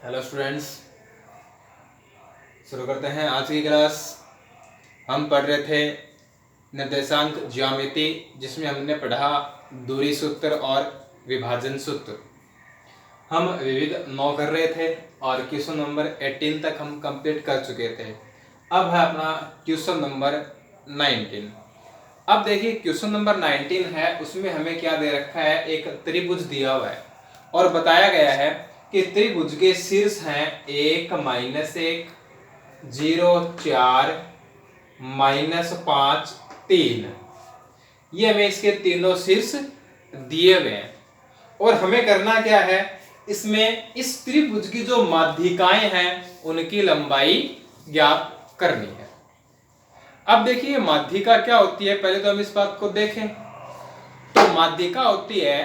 Hello students, शुरू करते हैं आज की क्लास। हम पढ़ रहे थे निर्देशांक ज्यामिति, जिसमें हमने पढ़ा दूरी सूत्र और विभाजन सूत्र। हम विविध 9 कर रहे थे और क्वेश्चन नंबर 18 तक हम कंप्लीट कर चुके थे। अब है अपना क्वेश्चन नंबर 19। अब देखिए क्वेश्चन नंबर 19 है, उसमें हमें क्या दे रखा है, एक त्रिभुज दिया हुआ है और बताया गया है कि त्रिभुज के शीर्ष हैं 1 -1 0 4 -5 3। ये हमें इसके तीनों शीर्ष दिए हुए हैं और हमें करना क्या है, इसमें इस त्रिभुज की जो माध्यिकाएं हैं उनकी लंबाई ज्ञात करनी है। अब देखिए माध्यिका क्या होती है, पहले तो हम इस बात को देखें। तो माध्यिका होती है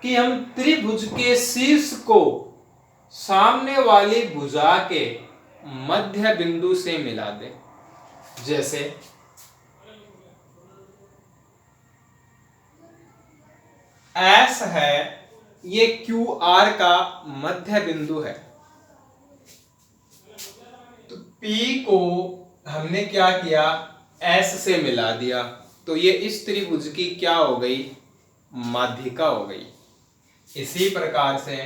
कि हम त्रिभुज के शीर्ष को सामने वाली भुजा के मध्य बिंदु से मिला दें। जैसे S है, ये QR का मध्य बिंदु है, तो P को हमने क्या किया, S से मिला दिया, तो ये इस त्रिभुज की क्या हो गई, माध्यिका हो गई। इसी प्रकार से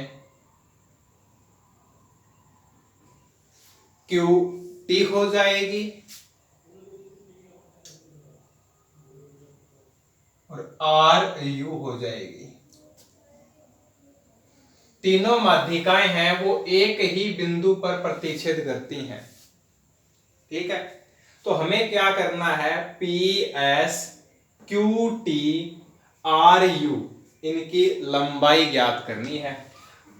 QT हो जाएगी और RU हो जाएगी। तीनों माध्यिकाएं हैं वो एक ही बिंदु पर प्रतिच्छेद करती हैं, ठीक है। तो हमें क्या करना है, PS QT RU इनकी लंबाई ज्ञात करनी है।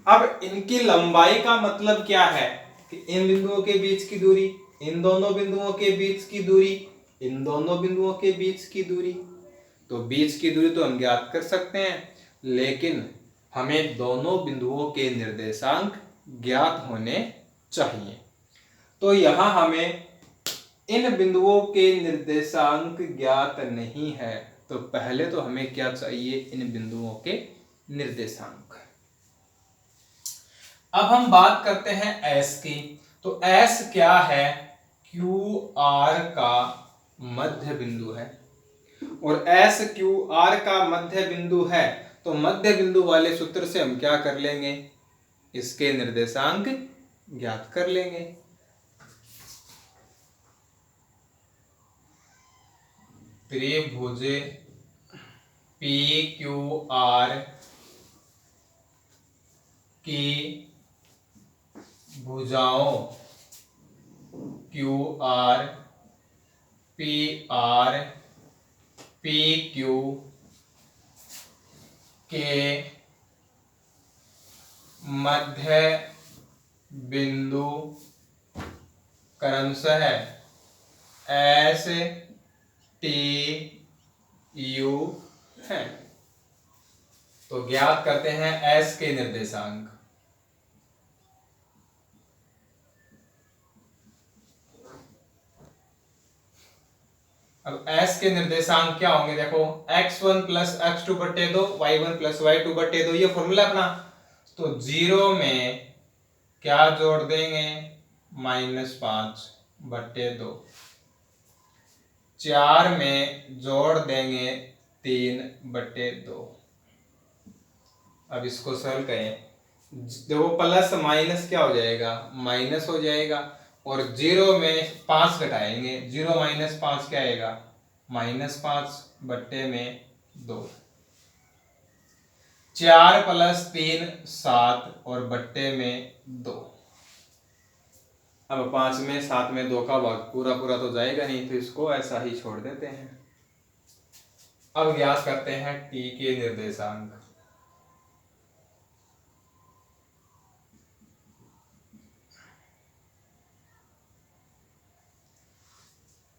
अब इनकी लंबाई का मतलब क्या है कि इन बिंदुओं के बीच की दूरी, इन दोनों बिंदुओं के बीच की दूरी, इन दोनों बिंदुओं के बीच की दूरी। तो बीच की दूरी तो हम ज्ञात कर सकते हैं, लेकिन हमें दोनों बिंदुओं के निर्देशांक ज्ञात होने चाहिए। तो यहां हमें इन बिंदुओं के निर्देशांक ज्ञात नहीं है, तो पहले तो हमें क्या चाहिए, इन बिंदुओं के निर्देशांक। अब हम बात करते हैं S की। तो S क्या है, QR का मध्य बिंदु है और S QR का मध्य बिंदु है, तो मध्य बिंदु वाले सूत्र से हम क्या कर लेंगे, इसके निर्देशांक ज्ञात कर लेंगे। त्रिभुज PQR की भुजाओं QR PR PQ के मध्य बिंदु क्रमशः S T U है। तो ज्ञात करते हैं S के निर्देशांक। अब S के निर्देशांक क्या होंगे, देखो x1 + x2 बटे 2 y1 + y2 बटे 2, ये फॉर्मूला अपना। तो 0 में क्या जोड़ देंगे, -5 बटे 2। 4 में जोड़ देंगे 3 बटे 2। अब इसको सरल करें, देखो प्लस माइनस क्या हो जाएगा, माइनस हो जाएगा, और 0 में 5 घटाएंगे, 0 - 5 क्या आएगा, -5 बट्टे में 2। 4 + 3 7 और बट्टे में 2। अब 5 में 7 में 2 का भाग पूरा पूरा तो जाएगा नहीं, तो इसको ऐसा ही छोड़ देते हैं। अब ज्ञात करते हैं T के निर्देशांक।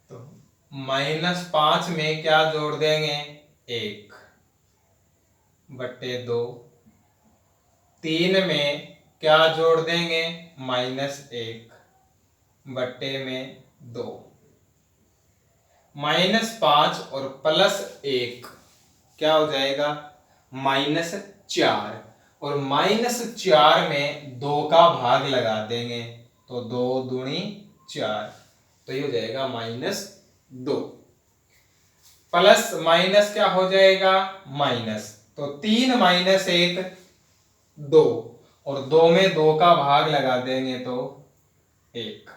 तो -5 में क्या जोड़ देंगे, 1 बट्टे 2। 3 में क्या जोड़ देंगे, -1 बट्टे में 2। -5 और +1 क्या हो जाएगा, -4। और -4 में 2 का भाग लगा देंगे तो 2 दूनी 4, तो ये हो जाएगा -2। प्लस माइनस क्या हो जाएगा, माइनस, तो 3 - 1 2, और 2 में 2 का भाग लगा देंगे तो 1।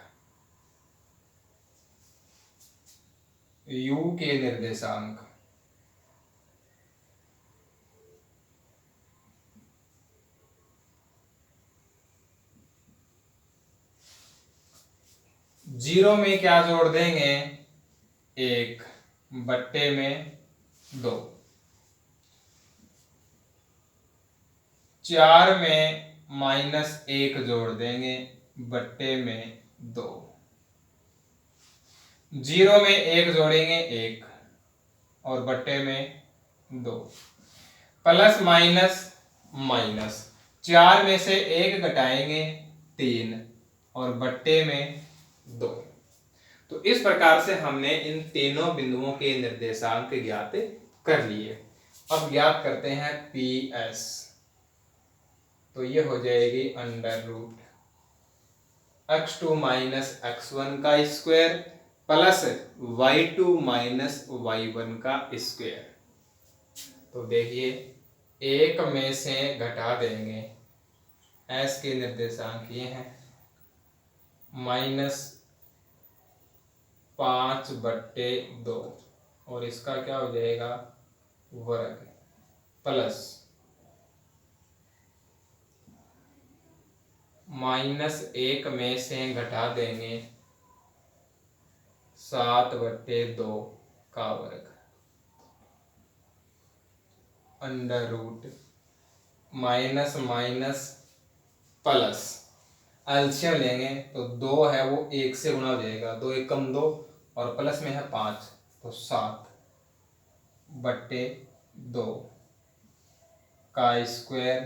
u के निर्देशांक जीरो में क्या जोड़ देंगे, 1 बट्टे में 2, 4 में -1 जोड़ देंगे बट्टे में 2, 0 में 1 जोड़ेंगे 1 और बट्टे में 2, प्लस माइनस माइनस, 4 में से 1 घटाएंगे 3 और बट्टे में 2। तो इस प्रकार से हमने इन तीनों बिंदुओं के निर्देशांक ज्ञात कर लिए। अब ज्ञात करते हैं PS, तो ये हो जाएगी √x2 - x1 का स्क्वायर प्लस y2 - y1 का स्क्वायर। तो देखिए, 1 में से घटा देंगे, s के निर्देशांक ये हैं -5/2, और इसका क्या हो जाएगा, वर्ग, प्लस -1 में से घटा देंगे 7/2 का वर्ग, √ माइनस माइनस प्लस, एलसीएम लेंगे तो 2 है वो 1 से गुणा हो जाएगा, 2 1 कम 2, और प्लस में है 5 तो 7/2 का स्क्वायर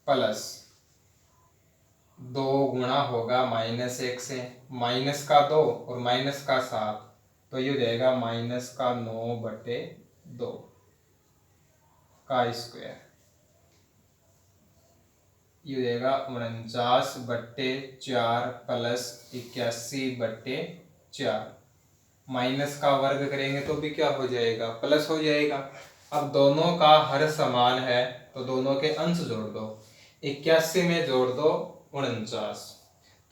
प्लस 2 गुणा होगा -1 से, माइनस का 2 और माइनस का 7, तो ये हो जाएगा -9/2 का स्क्वायर, ये हो जाएगा 49/4 प्लस 81/4। माइनस का वर्ग करेंगे तो भी क्या हो जाएगा, प्लस हो जाएगा। अब दोनों का हर समान है तो दोनों के अंश जोड़ दो, 81 में जोड़ दो 49,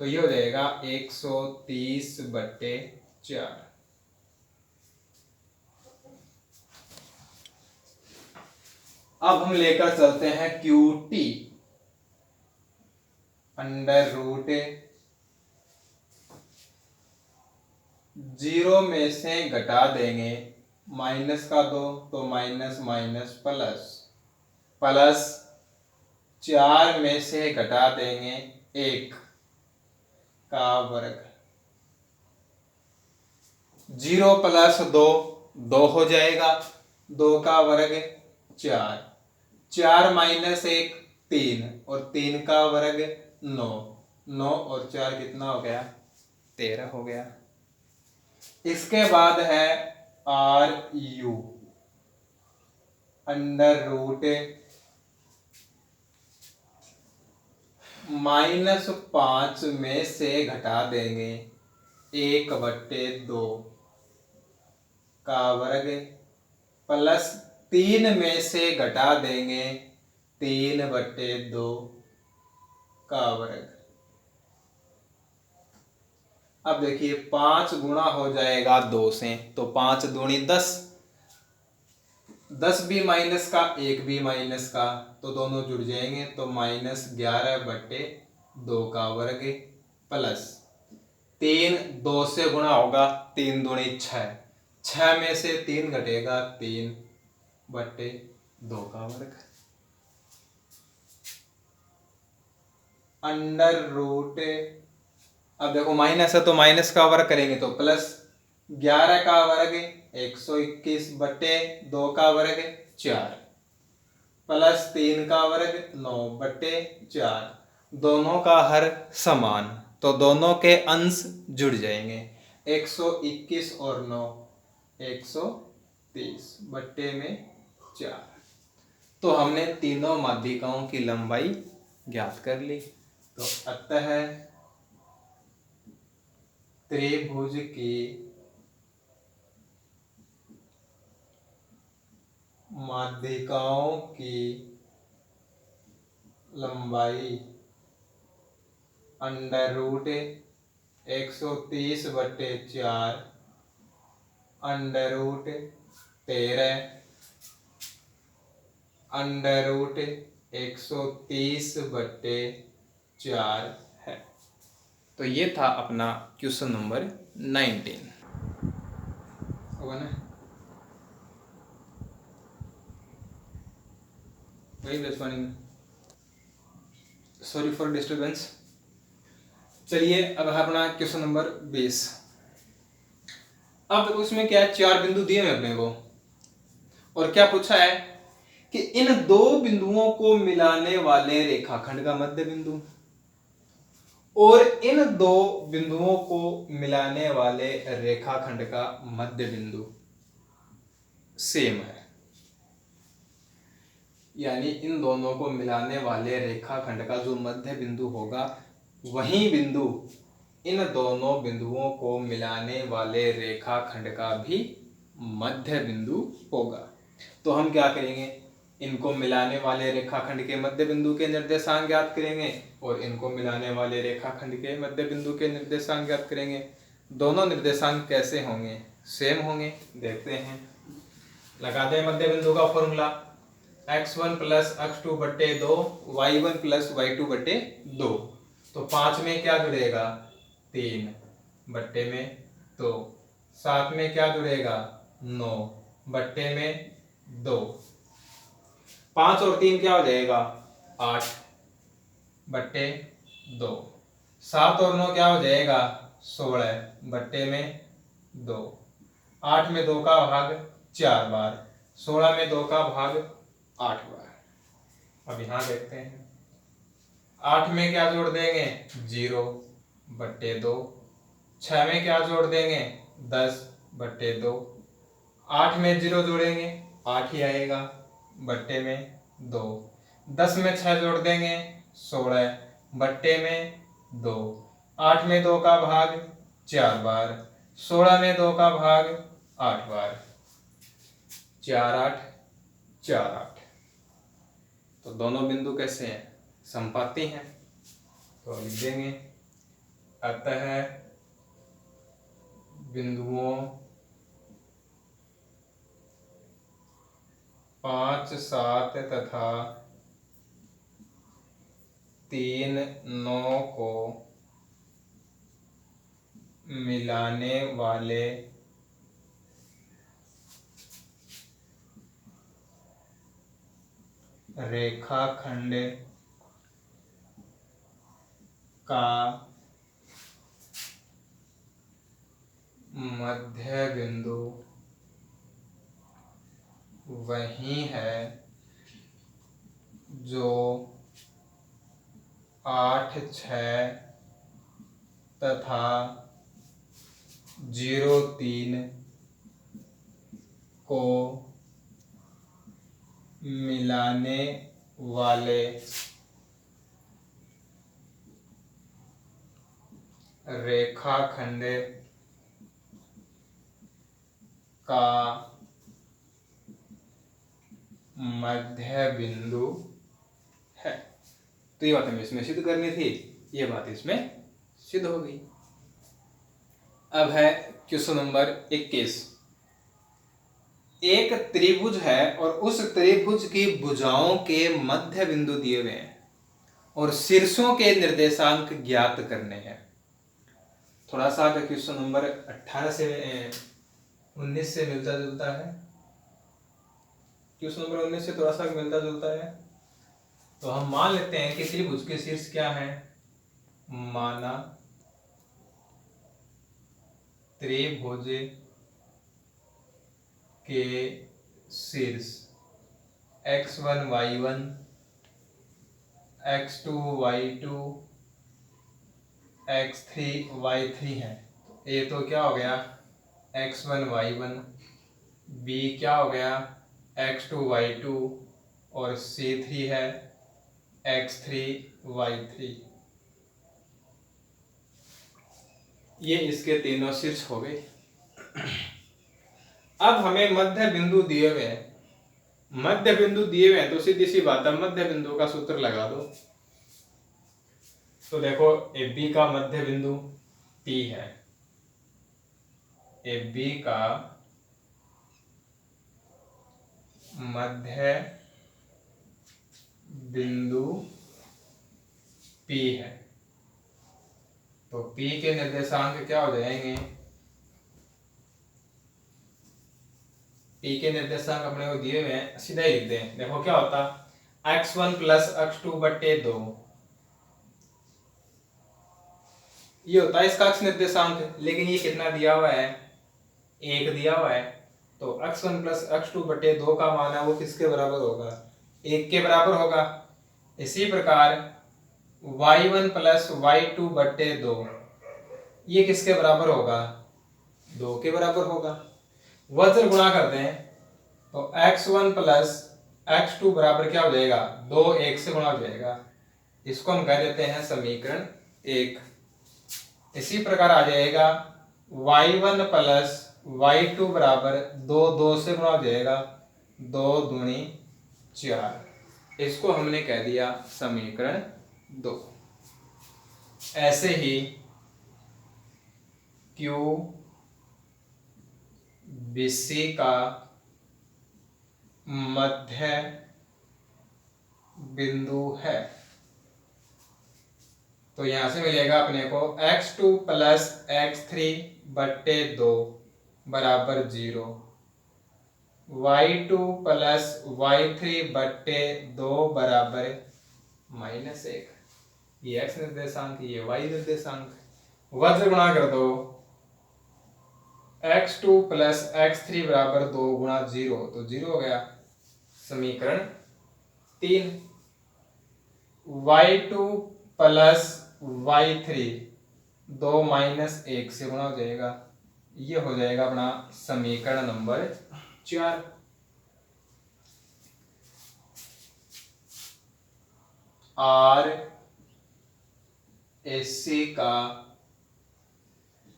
तो ये हो जाएगा 130/4। अब हम लेकर चलते हैं QT, √0 में से घटा देंगे, माइनस का 2 तो माइनस माइनस प्लस, प्लस 4 में से घटा देंगे 1 का वर्ग, 0 प्लस 2 2 हो जाएगा, 2 का वर्ग 4, 4 - 1 3, और 3 का वर्ग 9, 9 और 4 कितना हो गया, 13 हो गया। इसके बाद है RU, -5 में से घटा देंगे 1/2 का वर्ग, प्लस 3 में से घटा देंगे 3/2 का वर्ग। अब देखिए, 5 गुणा हो जाएगा 2 से, तो 5 दूनी 10, 10 भी माइनस का, 1 भी माइनस का, तो दोनों जुड़ जाएंगे तो -11/2 का वर्ग, प्लस 3 2 से गुणा होगा, 3 दूनी 6, 6 में से 3 घटेगा, 3/2 का वर्ग, अब देखो माइनस है तो माइनस का वर्ग करेंगे तो प्लस, 11 का वर्ग 121/2 का वर्ग 4, प्लस 3 का वर्ग 9/4, दोनों का हर समान तो दोनों के अंश जुड़ जाएंगे, 121 और 9 130/4। तो हमने तीनों माध्यिकाओं की लंबाई ज्ञात कर ली। तो अतः त्रिभुज की माध्यिकाओं की लंबाई √130/4 √13 √130/4 है। तो ये था अपना क्वेश्चन नंबर 19 होगा ना। वही रेस्पॉन्डिंग, सॉरी फॉर डिस्टर्बेंस। चलिए अब है अपना क्वेश्चन नंबर 20। अब उसमें क्या है, 4 बिंदु दिए हैं अपने को और क्या पूछा है कि इन 2 बिंदुओं को मिलाने वाले रेखाखंड का मध्य बिंदु और इन 2 बिंदुओं को मिलाने वाले रेखाखंड का मध्य बिंदु सेम है। यानी इन दोनों को मिलाने वाले रेखाखंड का जो मध्य बिंदु होगा वही बिंदु इन दोनों बिंदुओं को मिलाने वाले रेखाखंड का भी मध्य बिंदु होगा। तो हम क्या करेंगे, इनको मिलाने वाले रेखाखंड के मध्य बिंदु के निर्देशांक ज्ञात करेंगे और इनको मिलाने वाले रेखाखंड के मध्य बिंदु के निर्देशांक ज्ञात करेंगे। दोनों निर्देशांक कैसे होंगे, सेम होंगे। देखते हैं, लगाते हैं मध्य बिंदु का formula, x1 + x2/2 y1 + y2/2। तो 5 में क्या जुड़ेगा, 3 बट्टे में 2, 7 में क्या जुड़ेगा, 9 बट्टे में 2, 5 और 3 क्या हो जाएगा, 8 बट्टे 2, 7 और 9 क्या हो जाएगा, 16 बट्टे में 2, 8 में 2 का भाग 4 बार, 16 में 2 का भाग 8 बार। अब यहां देखते हैं, 8 में क्या जोड़ देंगे, 0 बट्टे 2, 6 में क्या जोड़ देंगे, 10 बट्टे 2, 8 में 0 जोड़ेंगे 8 ही आएगा बट्टे में 2, 10 में 6 जोड़ देंगे 16 बट्टे में 2, 8 में 2 का भाग 4 बार, 16 में 2 का भाग 8 बार, 4 8 4 8। तो दोनों बिंदु कैसे हैं, समपाती हैं। तो लिख देंगे, अतः बिंदुओं 5 7 तथा 3 9 को मिलाने वाले रेखाखंड का मध्य बिंदु वही है जो 8 6 तथा 0 3 को मिलाने वाले रेखाखंड का मध्य बिंदु है। तो ये बात हमें इसमें सिद्ध करनी थी, ये बात इसमें सिद्ध हो गई। अब है क्वेश्चन नंबर 21। एक त्रिभुज है और उस त्रिभुज की भुजाओं के मध्य बिंदु दिए हुए हैं और शीर्षों के निर्देशांक ज्ञात करने हैं। थोड़ा सा क्वेश्चन नंबर 18 से 19 से मिलता जुलता है, क्वेश्चन नंबर 19 से थोड़ा सा मिलता जुलता है। तो हम मान लेते हैं कि त्रिभुज के शीर्ष क्या है, माना त्रिभुज के शीर्ष x1 y1 x2 y2 x3 y3 है। ये तो क्या हो गया, x1 y1, b क्या हो गया, x2 y2 और C3 है X3 Y3। ये इसके तीनों शीर्ष हो गए। अब हमें मध्य बिंदु दिए हुए हैं, मध्य बिंदु दिए हुए हैं तो सीधी सी बात है मध्य बिंदु का सूत्र लगा दो। तो देखो AB का मध्य बिंदु P है, AB का मध्य बिंदु P है, तो P के निर्देशांक क्या हो जाएंगे? P के निर्देशांक अपने को दिए हुए हैं, सीधा ही लिख दें। देखो क्या होता x1 प्लस x2 बटे 2, ये होता है इसका x निर्देशांक। लेकिन ये कितना दिया हुआ है? 1 दिया हुआ है, तो x1 प्लस x2 बटे 2 का मान है वो किसके बराबर होगा? 1 के बराबर होगा। इसी प्रकार y1 प्लस y2 बटे 2 ये किसके बराबर होगा? 2 के बराबर होगा। वज्र गुणा करते हैं तो x1 प्लस x2 बराबर क्या हो जाएगा? 2 1 से गुणा हो जाएगा। इसको हम कह देते हैं समीकरण 1। इसी प्रकार आ जाएगा y1 प्लस y2 बराबर 2 2 से गुणा हो जाएगा, 2 दूनी 4। इसको हमने कह दिया समीकरण 2। ऐसे ही Q BC का मध्य बिंदु है, तो यहां से मिलेगा अपने को x2 प्लस x3 बटे 2 बराबर 0, y2 प्लस y3 बटे 2 बराबर -1। ये x निर्देशांक, ये y निर्देशांक। वज्र गुणा कर दो, x2 प्लस x3 बराबर 2 गुणा 0, तो 0 हो गया। समीकरण 3 y2 प्लस y3 2 माइनस 1 से गुणा हो जाएगा, ये हो जाएगा अपना समीकरण नंबर 4। R AC का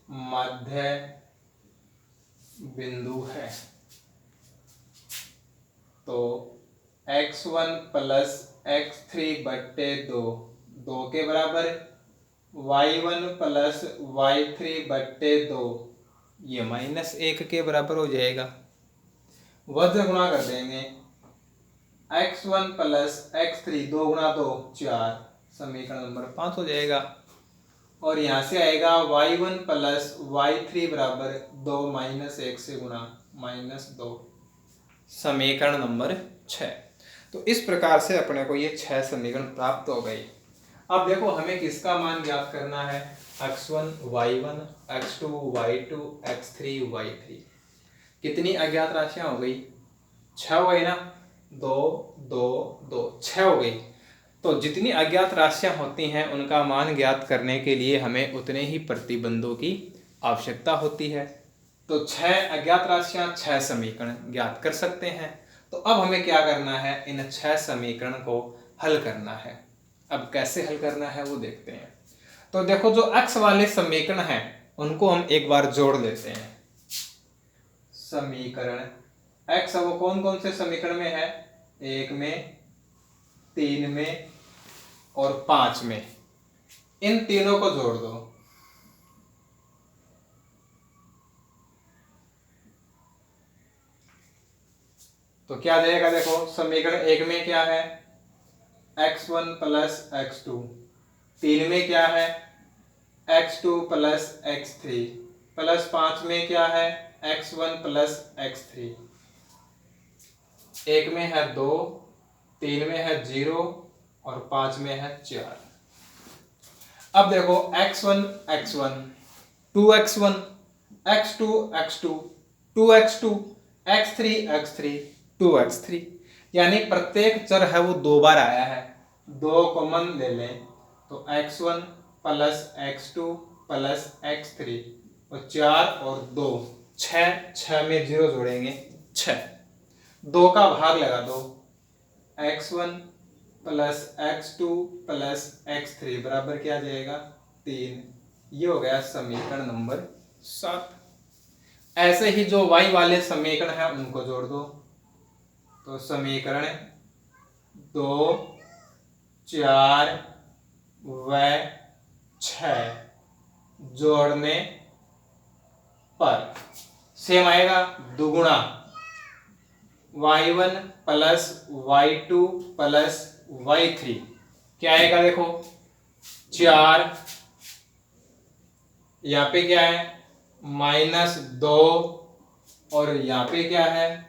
मध्य बिंदु है, तो x1 प्लस x3 बटे 2 2 के बराबर, y1 प्लस y3 बटे 2 ये -1 के बराबर हो जाएगा। वज्र गुणा कर देंगे, x1 प्लस x3 2 गुणा 2 4, समीकरण नंबर 5 हो जाएगा। और यहाँ से आएगा y1 प्लस y3 बराबर 2 माइनस 1 से गुणा -2, समीकरण नंबर 6। तो इस प्रकार से अपने को ये 6 समीकरण प्राप्त हो गई। अब देखो हमें किसका मान ज्ञात करना है? x1 y1 x2 y2 x3 y3। कितनी अज्ञात राशियां हो गई? 6 हो गई ना, 2 2 2 6 हो गई। तो जितनी अज्ञात राशियां होती हैं उनका मान ज्ञात करने के लिए हमें उतने ही प्रतिबंधों की आवश्यकता होती है। तो 6 अज्ञात राशियां 6 समीकरण ज्ञात कर सकते हैं। तो अब हमें क्या करना है? इन 6 समीकरण को हल करना है। अब कैसे हल करना है वो देखते हैं। तो देखो जो x वाले समीकरण हैं उनको हम एक बार जोड़ लेते हैं। समीकरण x वो कौन कौन से समीकरण में है? 1 में, 3 में और 5 में। इन तीनों को जोड़ दो। तो क्या जाएगा? देखो समीकरण 1 में क्या है? x1 plus x2। 3 में क्या है? x2 प्लस x3 प्लस 5 में क्या है? x1 plus x3। 1 में है 2, 3 में है 0 और 5 में है 4। अब देखो x1 x1 2x1 x2 x2 2x2 x3 x3 2x3, यानी प्रत्येक चर है वो 2 बार आया है। 2 कॉमन ले लें तो x1 plus x2 plus x3 और 4 और 2 6 में 0 जोड़ेंगे 6। 2 का भाग लगा दो, x1 plus x2 plus x3 बराबर क्या आ जाएगा 3। ये हो गया समीकरण नंबर 7। ऐसे ही जो y वाले समीकरण है उनको जोड़ दो। तो समीकरण 2, 4 व 6 जोड़ने पर सेम आएगा दुगुना y1 plus y2 plus y3 क्या आएगा देखो 4, यहाँ पे क्या है -2 और यहाँ पे क्या है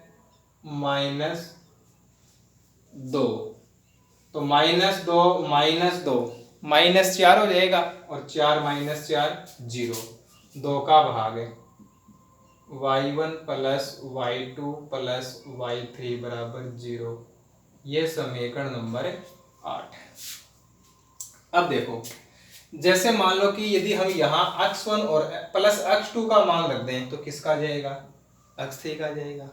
-2। तो -2 -2 -4 हो जाएगा और 4 -4 0, 2 का भाग y1 plus y2 plus y3 बराबर 0। ये समीकरण नंबर 8। अब देखो जैसे मान लो कि यदि हम यहाँ x1 और प्लस x2 का मान रख दें तो किसका आ जाएगा x3 का आ जाएगा।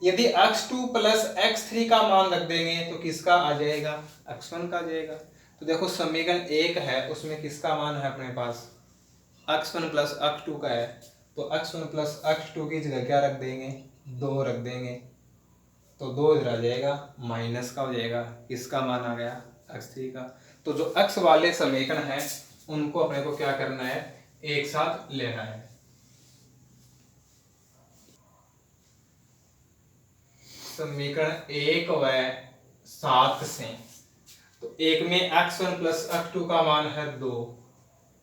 यदि x2 प्लस x3 का मान रख देंगे तो किसका आ जाएगा x1 का आ जाएगा। तो देखो समीकरण 1 है उसमें किसका मान है अपने पास x1 प्लस x2 का है। तो x1 प्लस x2 की जगह क्या रख देंगे 2 रख देंगे। तो 2 इधर आ जाएगा माइनस का हो जाएगा, किसका मान आ गया x3 का। तो जो x वाले समीकरण है उनको अपने को क्या करना है एक साथ लेना है। समीकरण 1 व 7 से तो एक में x1 प्लस x2 का मान है 2,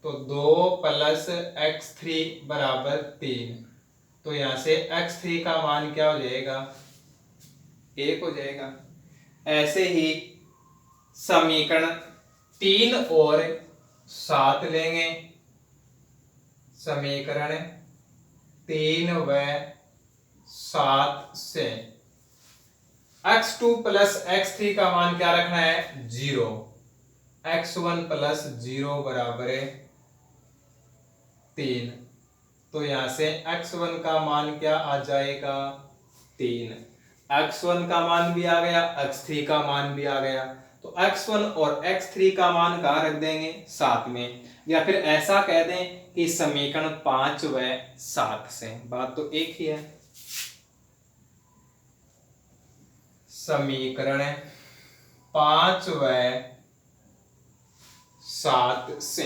तो 2 प्लस x3 बराबर 3। तो यहां से x3 का मान क्या हो जाएगा 1 हो जाएगा। ऐसे ही समीकरण 3 और 7 लेंगे। समीकरण 3 व 7 से x2 प्लस x3 का मान क्या रखना है 0, x1 प्लस 0 बराबर 3। तो यहां से x1 का मान क्या आ जाएगा 3, x1 का मान भी आ गया x3 का मान भी आ गया। तो x1 और x3 का मान कहाँ रख देंगे 7 में, या फिर ऐसा कह दें कि समीकरण 5 व 7 से। बात तो एक ही है। समीकरण 5 व 7 से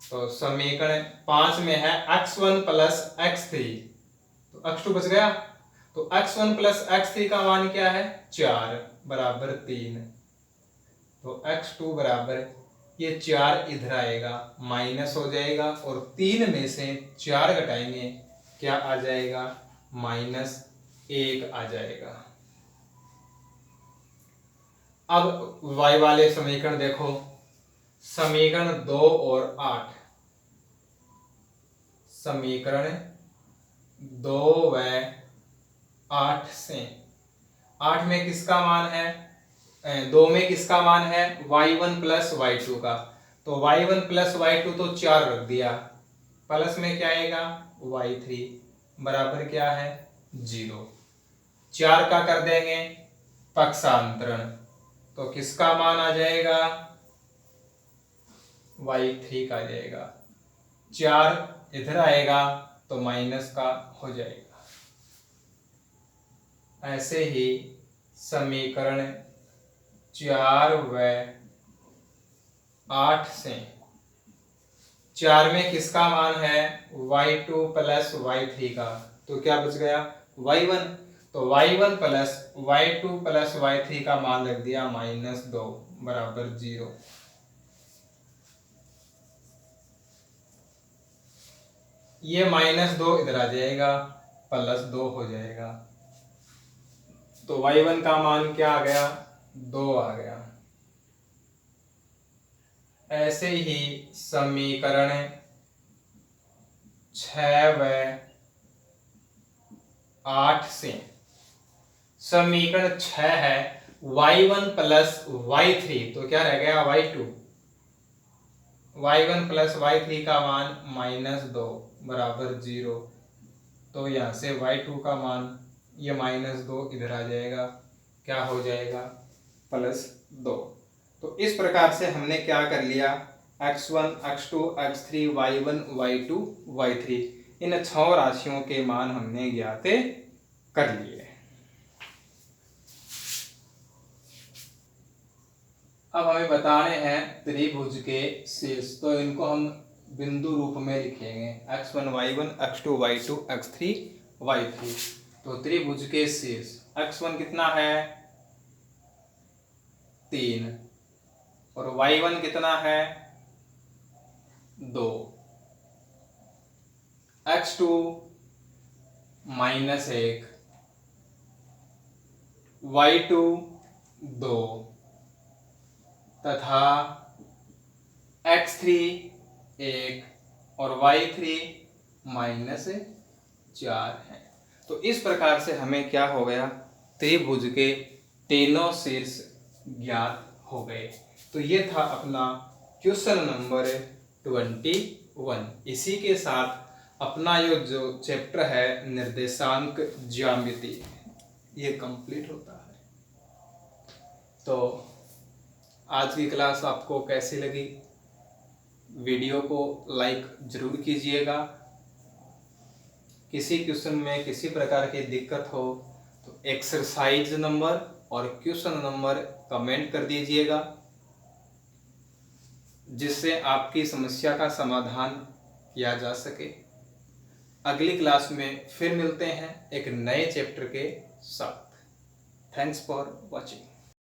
तो समीकरण 5 में है x1 प्लस x3, तो x2 बच गया। तो x1 प्लस x3 का मान क्या है 4 बराबर 3। तो x2 बराबर ये 4 इधर आएगा माइनस हो जाएगा और 3 में से 4 घटाएंगे क्या आ जाएगा -1 आ जाएगा। अब y वाले समीकरण देखो, समीकरण 2 और 8। समीकरण 2 व 8 से 8 में किसका मान है 2 में किसका मान है y1 प्लस y2 का। तो y1 प्लस y2 तो 4 रख दिया, प्लस में क्या आएगा y3 बराबर क्या है 0। 4 का कर देंगे पक्षांतरण, तो किसका मान आ जाएगा y3 का आ जाएगा। 4 इधर आएगा तो माइनस का हो जाएगा। ऐसे ही समीकरण 4 व 8 से 4 में किसका मान है y2 प्लस y3 का। तो क्या बच गया y1। तो y1 plus y2 plus y3 का मान रख दिया -2 बराबर 0। ये -2 इधर आ जाएगा +2 हो जाएगा। तो y1 का मान क्या आ गया 2 आ गया। ऐसे ही समीकरण 6 व 8 से समीकरण 6 है y1 प्लस y3, तो क्या रह गया y2। y1 प्लस y3 का मान -2 बराबर 0। तो यहां से y2 का मान ये -2 इधर आ जाएगा, क्या हो जाएगा, +2। तो इस प्रकार से हमने क्या कर लिया, x1, x2, x3, y1, y2, y3 इन 6 राशियों के मान हमने ज्ञात कर लिए। अब हमें बताने हैं त्रिभुज के शीर्ष, तो इनको हम बिंदु रूप में लिखेंगे, x1, y1, x2, y2, x3, y3। तो त्रिभुज के शीर्ष x1 कितना है 3 और y1 कितना है 2, x2 -1, y2 2 तथा x3 1 और y3 -4 है। तो इस प्रकार से हमें क्या हो गया, त्रिभुज के तीनों शीर्ष ज्ञात हो गए। तो ये था अपना क्वेश्चन नंबर 21। इसी के साथ अपना जो चैप्टर है निर्देशांक ज्यामिति ये कंप्लीट होता है। तो आज की क्लास आपको कैसी लगी, वीडियो को लाइक जरूर कीजिएगा। किसी क्वेश्चन में किसी प्रकार की दिक्कत हो तो एक्सरसाइज नंबर और क्वेश्चन नंबर कमेंट कर दीजिएगा, जिससे आपकी समस्या का समाधान किया जा सके। अगली क्लास में फिर मिलते हैं एक नए चैप्टर के साथ। Thanks for watching.